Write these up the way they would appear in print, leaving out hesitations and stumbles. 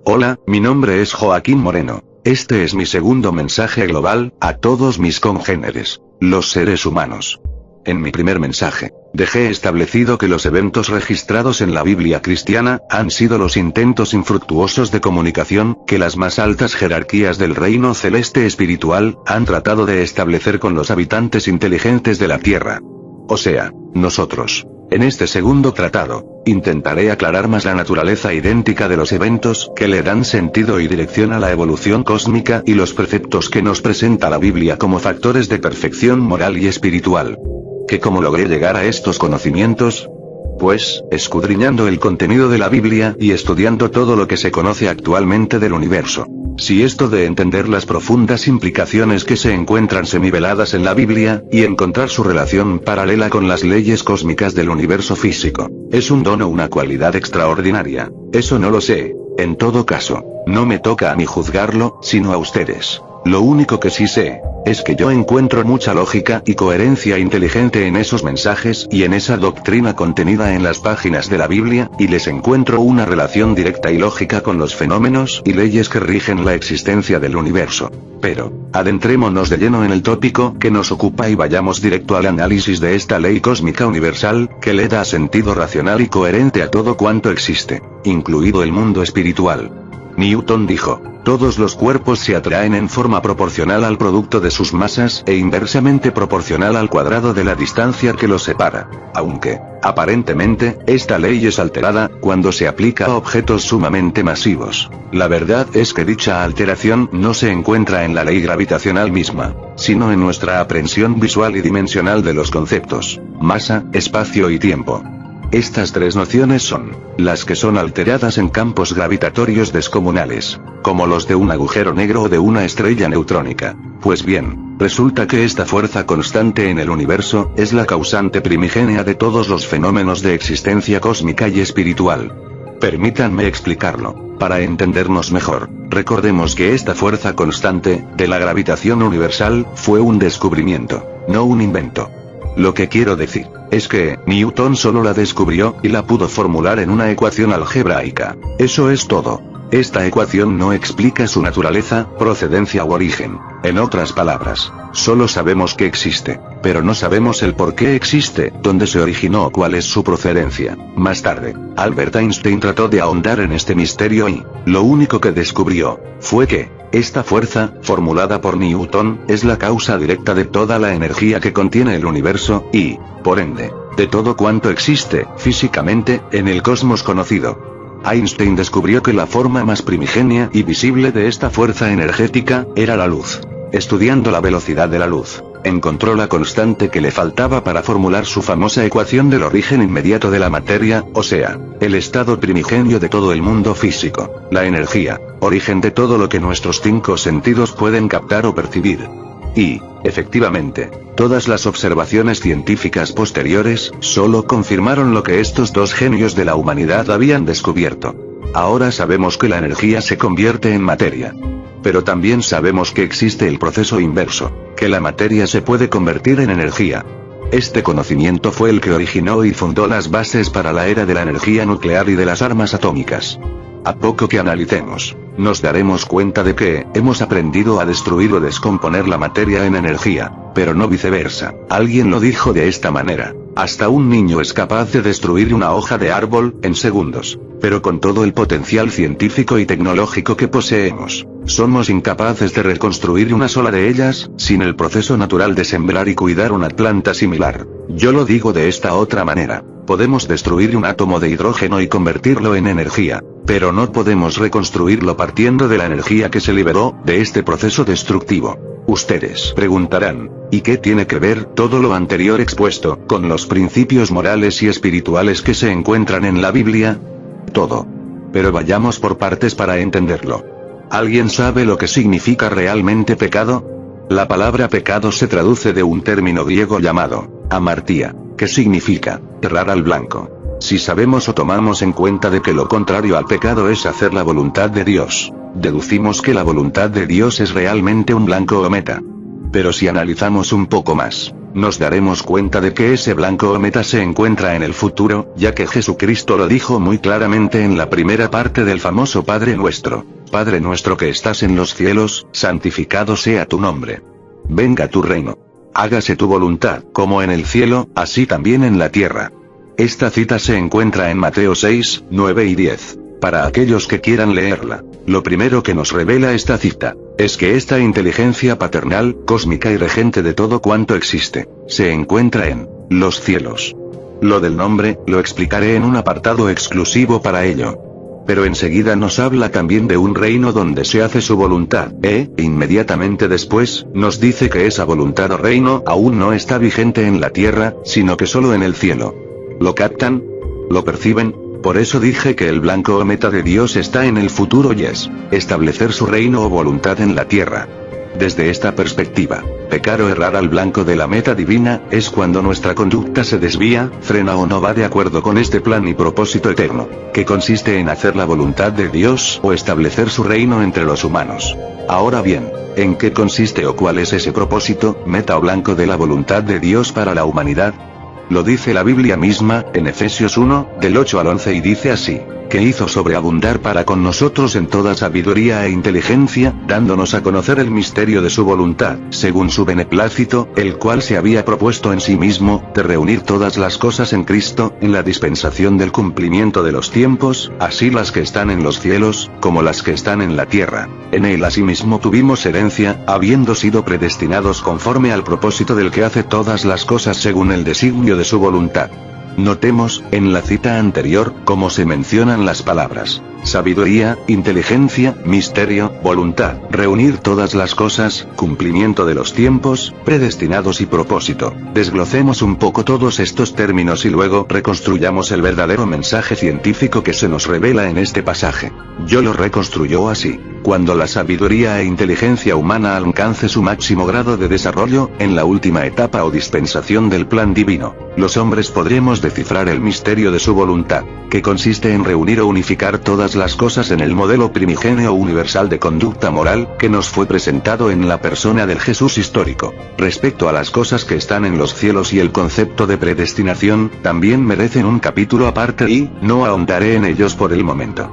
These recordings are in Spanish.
Hola, mi nombre es Joaquín Moreno. Este es mi segundo mensaje global, a todos mis congéneres, los seres humanos. En mi primer mensaje, dejé establecido que los eventos registrados en la Biblia cristiana, han sido los intentos infructuosos de comunicación, que las más altas jerarquías del reino celeste espiritual, han tratado de establecer con los habitantes inteligentes de la Tierra. O sea, nosotros. En este segundo tratado, intentaré aclarar más la naturaleza idéntica de los eventos que le dan sentido y dirección a la evolución cósmica y los preceptos que nos presenta la Biblia como factores de perfección moral y espiritual. ¿Cómo logré llegar a estos conocimientos? Pues, escudriñando el contenido de la Biblia y estudiando todo lo que se conoce actualmente del universo. Si esto de entender las profundas implicaciones que se encuentran semiveladas en la Biblia, y encontrar su relación paralela con las leyes cósmicas del universo físico, es un don o una cualidad extraordinaria, eso no lo sé. En todo caso, no me toca a mí juzgarlo, sino a ustedes. Lo único que sí sé, es que yo encuentro mucha lógica y coherencia inteligente en esos mensajes y en esa doctrina contenida en las páginas de la Biblia, y les encuentro una relación directa y lógica con los fenómenos y leyes que rigen la existencia del universo. Pero, adentrémonos de lleno en el tópico que nos ocupa y vayamos directo al análisis de esta ley cósmica universal, que le da sentido racional y coherente a todo cuanto existe, incluido el mundo espiritual. Newton dijo, todos los cuerpos se atraen en forma proporcional al producto de sus masas e inversamente proporcional al cuadrado de la distancia que los separa. Aunque, aparentemente, esta ley es alterada cuando se aplica a objetos sumamente masivos. La verdad es que dicha alteración no se encuentra en la ley gravitacional misma, sino en nuestra aprehensión visual y dimensional de los conceptos, masa, espacio y tiempo. Estas tres nociones son las que son alteradas en campos gravitatorios descomunales, como los de un agujero negro o de una estrella neutrónica. Pues bien, resulta que esta fuerza constante en el universo es la causante primigenia de todos los fenómenos de existencia cósmica y espiritual. Permítanme explicarlo, para entendernos mejor. Recordemos que esta fuerza constante de la gravitación universal fue un descubrimiento, no un invento. Lo que quiero decir, es que, Newton solo la descubrió, y la pudo formular en una ecuación algebraica. Eso es todo. Esta ecuación no explica su naturaleza, procedencia u origen. En otras palabras, solo sabemos que existe, pero no sabemos el por qué existe, dónde se originó o cuál es su procedencia. Más tarde, Albert Einstein trató de ahondar en este misterio y, lo único que descubrió, fue que, esta fuerza, formulada por Newton, es la causa directa de toda la energía que contiene el universo, y, por ende, de todo cuanto existe, físicamente, en el cosmos conocido. Einstein descubrió que la forma más primigenia y visible de esta fuerza energética, era la luz. Estudiando la velocidad de la luz, encontró la constante que le faltaba para formular su famosa ecuación del origen inmediato de la materia, o sea, el estado primigenio de todo el mundo físico, la energía, origen de todo lo que nuestros 5 sentidos pueden captar o percibir. Y, efectivamente, todas las observaciones científicas posteriores, solo confirmaron lo que estos dos genios de la humanidad habían descubierto. Ahora sabemos que la energía se convierte en materia. Pero también sabemos que existe el proceso inverso, que la materia se puede convertir en energía. Este conocimiento fue el que originó y fundó las bases para la era de la energía nuclear y de las armas atómicas. A poco que analicemos, nos daremos cuenta de que, hemos aprendido a destruir o descomponer la materia en energía, pero no viceversa. Alguien lo dijo de esta manera, hasta un niño es capaz de destruir una hoja de árbol, en segundos, pero con todo el potencial científico y tecnológico que poseemos, somos incapaces de reconstruir una sola de ellas, sin el proceso natural de sembrar y cuidar una planta similar. Yo lo digo de esta otra manera. Podemos destruir un átomo de hidrógeno y convertirlo en energía, pero no podemos reconstruirlo partiendo de la energía que se liberó de este proceso destructivo. Ustedes preguntarán, ¿y qué tiene que ver todo lo anterior expuesto con los principios morales y espirituales que se encuentran en la Biblia? Todo. Pero vayamos por partes para entenderlo. ¿Alguien sabe lo que significa realmente pecado? La palabra pecado se traduce de un término griego llamado amartía, que significa errar al blanco. Si sabemos o tomamos en cuenta de que lo contrario al pecado es hacer la voluntad de Dios, deducimos que la voluntad de Dios es realmente un blanco o meta. Pero si analizamos un poco más, nos daremos cuenta de que ese blanco o meta se encuentra en el futuro, ya que Jesucristo lo dijo muy claramente en la primera parte del famoso Padre Nuestro. Padre nuestro que estás en los cielos, santificado sea tu nombre. Venga tu reino. Hágase tu voluntad, como en el cielo, así también en la tierra. Esta cita se encuentra en Mateo 6, 9 y 10. Para aquellos que quieran leerla, lo primero que nos revela esta cita, es que esta inteligencia paternal, cósmica y regente de todo cuanto existe, se encuentra en los cielos. Lo del nombre, lo explicaré en un apartado exclusivo para ello. Pero enseguida nos habla también de un reino donde se hace su voluntad, inmediatamente después, nos dice que esa voluntad o reino aún no está vigente en la tierra, sino que solo en el cielo. ¿Lo captan? ¿Lo perciben? Por eso dije que el blanco o meta de Dios está en el futuro y es establecer su reino o voluntad en la tierra. Desde esta perspectiva, pecar o errar al blanco de la meta divina, es cuando nuestra conducta se desvía, frena o no va de acuerdo con este plan y propósito eterno, que consiste en hacer la voluntad de Dios o establecer su reino entre los humanos. Ahora bien, ¿en qué consiste o cuál es ese propósito, meta o blanco de la voluntad de Dios para la humanidad? Lo dice la Biblia misma, en Efesios 1, del 8 al 11 y dice así, que hizo sobreabundar para con nosotros en toda sabiduría e inteligencia, dándonos a conocer el misterio de su voluntad, según su beneplácito, el cual se había propuesto en sí mismo, de reunir todas las cosas en Cristo, en la dispensación del cumplimiento de los tiempos, así las que están en los cielos, como las que están en la tierra. En él asimismo tuvimos herencia, habiendo sido predestinados conforme al propósito del que hace todas las cosas según el designio de su voluntad. Notemos, en la cita anterior, cómo se mencionan las palabras sabiduría, inteligencia, misterio, voluntad, reunir todas las cosas, cumplimiento de los tiempos, predestinados y propósito. Desglosemos un poco todos estos términos y luego reconstruyamos el verdadero mensaje científico que se nos revela en este pasaje. Yo lo reconstruyó así. Cuando la sabiduría e inteligencia humana alcance su máximo grado de desarrollo, en la última etapa o dispensación del plan divino, los hombres podremos descifrar el misterio de su voluntad, que consiste en reunir o unificar todas las cosas en el modelo primigenio universal de conducta moral, que nos fue presentado en la persona del Jesús histórico. Respecto a las cosas que están en los cielos y el concepto de predestinación, también merecen un capítulo aparte y no ahondaré en ellos por el momento.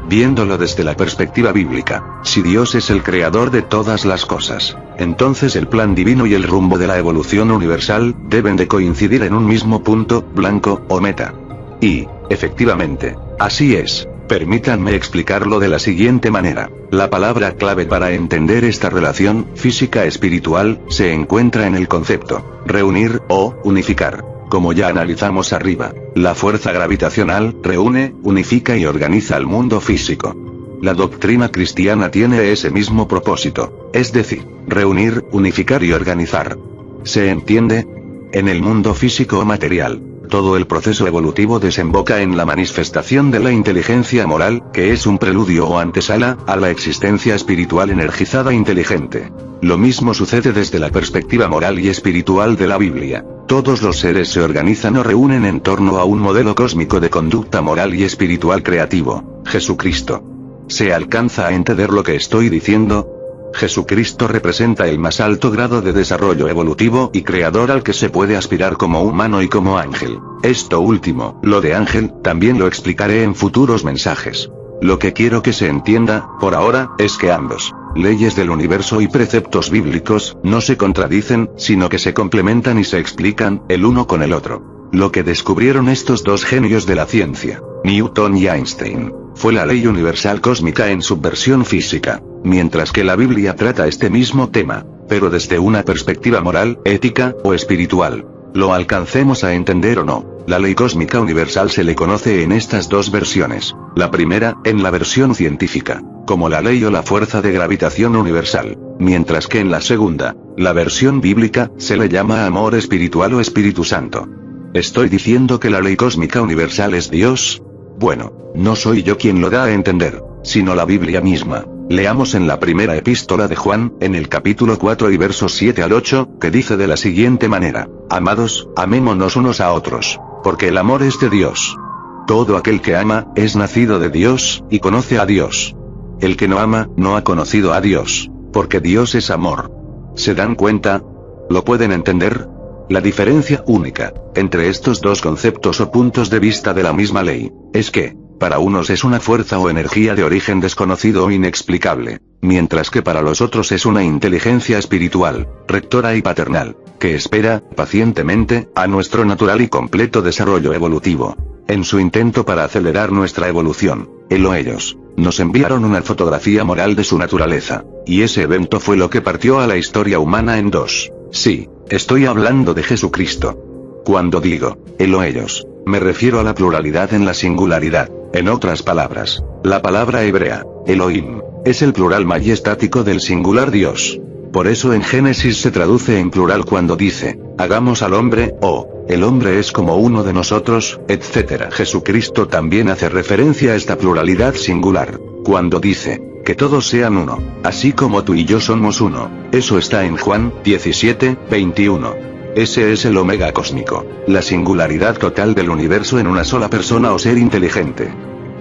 Viéndolo desde la perspectiva bíblica, si Dios es el creador de todas las cosas, entonces el plan divino y el rumbo de la evolución universal deben de coincidir en un mismo punto, blanco o meta. Y, efectivamente, así es. Permítanme explicarlo de la siguiente manera. La palabra clave para entender esta relación física-espiritual se encuentra en el concepto reunir o unificar. Como ya analizamos arriba, la fuerza gravitacional reúne, unifica y organiza el mundo físico. La doctrina cristiana tiene ese mismo propósito, es decir, reunir, unificar y organizar. ¿Se entiende? En el mundo físico o material, todo el proceso evolutivo desemboca en la manifestación de la inteligencia moral, que es un preludio o antesala a la existencia espiritual energizada inteligente. Lo mismo sucede desde la perspectiva moral y espiritual de la Biblia. Todos los seres se organizan o reúnen en torno a un modelo cósmico de conducta moral y espiritual creativo, Jesucristo. ¿Se alcanza a entender lo que estoy diciendo? Jesucristo representa el más alto grado de desarrollo evolutivo y creador al que se puede aspirar como humano y como ángel. Esto último, lo de ángel, también lo explicaré en futuros mensajes. Lo que quiero que se entienda, por ahora, es que ambos, leyes del universo y preceptos bíblicos, no se contradicen, sino que se complementan y se explican, el uno con el otro. Lo que descubrieron estos dos genios de la ciencia, Newton y Einstein, fue la ley universal cósmica en su versión física, mientras que la Biblia trata este mismo tema, pero desde una perspectiva moral, ética o espiritual. Lo alcancemos a entender o no, la ley cósmica universal se le conoce en estas dos versiones. La primera, en la versión científica, como la ley o la fuerza de gravitación universal, mientras que en la segunda, la versión bíblica, se le llama amor espiritual o Espíritu Santo. ¿Estoy diciendo que la ley cósmica universal es Dios? Bueno, no soy yo quien lo da a entender, sino la Biblia misma. Leamos en la primera epístola de Juan, en el capítulo 4 y versos 7 al 8, que dice de la siguiente manera: Amados, amémonos unos a otros, porque el amor es de Dios. Todo aquel que ama, es nacido de Dios, y conoce a Dios. El que no ama, no ha conocido a Dios, porque Dios es amor. ¿Se dan cuenta? ¿Lo pueden entender? La diferencia única entre estos dos conceptos o puntos de vista de la misma ley es que, para unos es una fuerza o energía de origen desconocido o inexplicable, mientras que para los otros es una inteligencia espiritual, rectora y paternal, que espera, pacientemente, a nuestro natural y completo desarrollo evolutivo. En su intento para acelerar nuestra evolución, él o ellos nos enviaron una fotografía moral de su naturaleza, y ese evento fue lo que partió a la historia humana en dos. Sí, estoy hablando de Jesucristo. Cuando digo, él o ellos, me refiero a la pluralidad en la singularidad. En otras palabras, la palabra hebrea, Elohim, es el plural majestático del singular Dios. Por eso en Génesis se traduce en plural cuando dice, hagamos al hombre, o, el hombre es como uno de nosotros, etc. Jesucristo también hace referencia a esta pluralidad singular, cuando dice, que todos sean uno, así como tú y yo somos uno. Eso está en Juan 17:21. Ese es el omega cósmico, la singularidad total del universo en una sola persona o ser inteligente.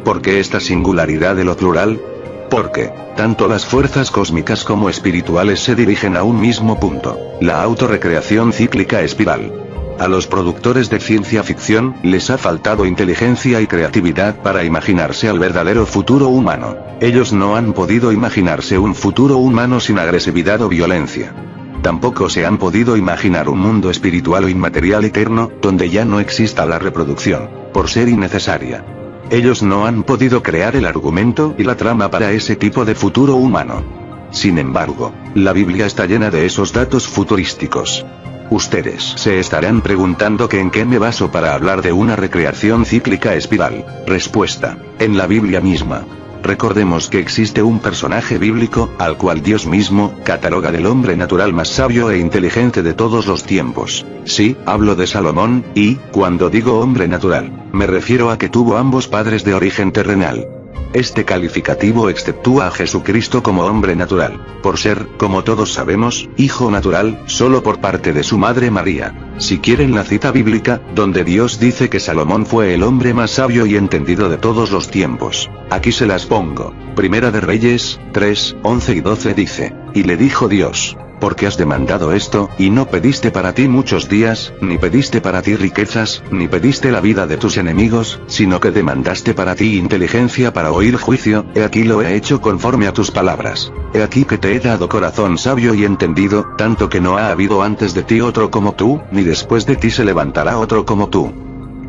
¿Por qué esta singularidad de lo plural? Porque, tanto las fuerzas cósmicas como espirituales se dirigen a un mismo punto, la autorrecreación cíclica espiral. A los productores de ciencia ficción les ha faltado inteligencia y creatividad para imaginarse al verdadero futuro humano. Ellos no han podido imaginarse un futuro humano sin agresividad o violencia. Tampoco se han podido imaginar un mundo espiritual o inmaterial eterno, donde ya no exista la reproducción, por ser innecesaria. Ellos no han podido crear el argumento y la trama para ese tipo de futuro humano. Sin embargo, la Biblia está llena de esos datos futurísticos. Ustedes se estarán preguntando que en qué me baso para hablar de una recreación cíclica espiral. Respuesta: en la Biblia misma. Recordemos que existe un personaje bíblico, al cual Dios mismo cataloga del hombre natural más sabio e inteligente de todos los tiempos. Sí, hablo de Salomón, y, cuando digo hombre natural, me refiero a que tuvo ambos padres de origen terrenal. Este calificativo exceptúa a Jesucristo como hombre natural, por ser, como todos sabemos, hijo natural, solo por parte de su madre María. Si quieren la cita bíblica, donde Dios dice que Salomón fue el hombre más sabio y entendido de todos los tiempos, aquí se las pongo. Primera de Reyes, 3, 11 y 12 dice, y le dijo Dios, ¿por qué has demandado esto, y no pediste para ti muchos días, ni pediste para ti riquezas, ni pediste la vida de tus enemigos, sino que demandaste para ti inteligencia para oír juicio? He aquí lo he hecho conforme a tus palabras. He aquí que te he dado corazón sabio y entendido, tanto que no ha habido antes de ti otro como tú, ni después de ti se levantará otro como tú.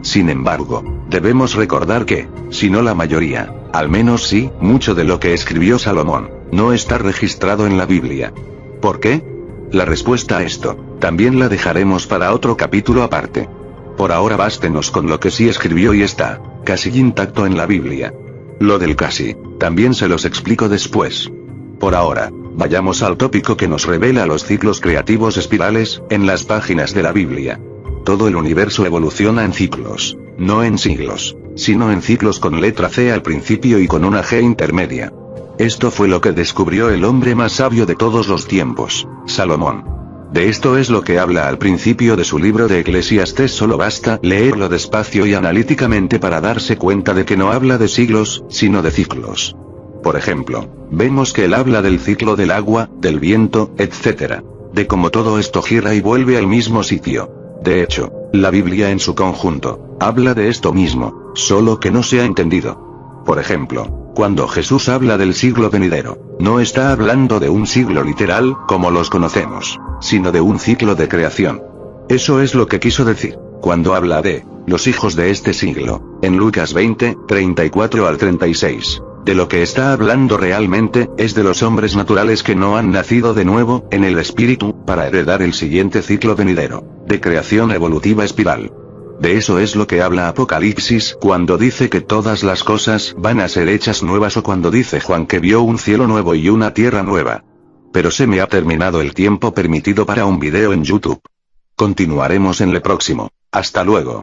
Sin embargo, debemos recordar que, si no la mayoría, al menos sí, mucho de lo que escribió Salomón, no está registrado en la Biblia. ¿Por qué? La respuesta a esto, también la dejaremos para otro capítulo aparte. Por ahora bástenos con lo que sí escribió y está, casi intacto en la Biblia. Lo del casi, también se los explico después. Por ahora, vayamos al tópico que nos revela los ciclos creativos espirales, en las páginas de la Biblia. Todo el universo evoluciona en ciclos, no en siglos, sino en ciclos con letra C al principio y con una G intermedia. Esto fue lo que descubrió el hombre más sabio de todos los tiempos, Salomón. De esto es lo que habla al principio de su libro de Eclesiastés. Solo basta leerlo despacio y analíticamente para darse cuenta de que no habla de siglos, sino de ciclos. Por ejemplo, vemos que él habla del ciclo del agua, del viento, etc. De cómo todo esto gira y vuelve al mismo sitio. De hecho, la Biblia en su conjunto, habla de esto mismo, solo que no se ha entendido. Por ejemplo, cuando Jesús habla del siglo venidero, no está hablando de un siglo literal, como los conocemos, sino de un ciclo de creación. Eso es lo que quiso decir, cuando habla de los hijos de este siglo, en Lucas 20, 34 al 36. De lo que está hablando realmente, es de los hombres naturales que no han nacido de nuevo, en el espíritu, para heredar el siguiente ciclo venidero, de creación evolutiva espiral. De eso es lo que habla Apocalipsis cuando dice que todas las cosas van a ser hechas nuevas, o cuando dice Juan que vio un cielo nuevo y una tierra nueva. Pero se me ha terminado el tiempo permitido para un video en YouTube. Continuaremos en el próximo. Hasta luego.